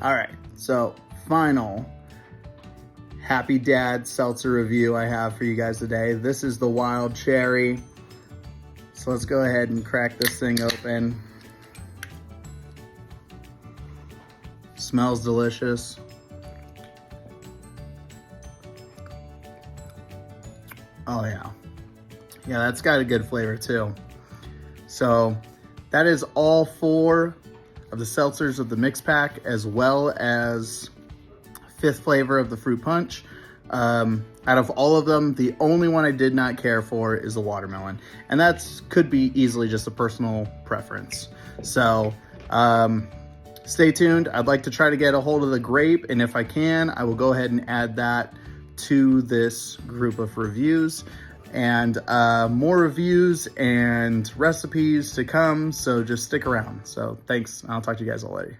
All right, so final Happy Dad Seltzer review I have for you guys today. This is the Wild Cherry. So let's go ahead and crack this thing open. Smells delicious. Oh yeah. Yeah, that's got a good flavor too. So that is all 4 of the seltzers of the mix pack, as well as 5th flavor of the fruit punch. Out of all of them, the only one I did not care for is the watermelon, and that's could be easily just a personal preference. So stay tuned. I'd like to try to get a hold of the grape, and if I can, I will go ahead and add that to this group of reviews. And more reviews and recipes to come, so just stick around. So thanks, I'll talk to you guys all later.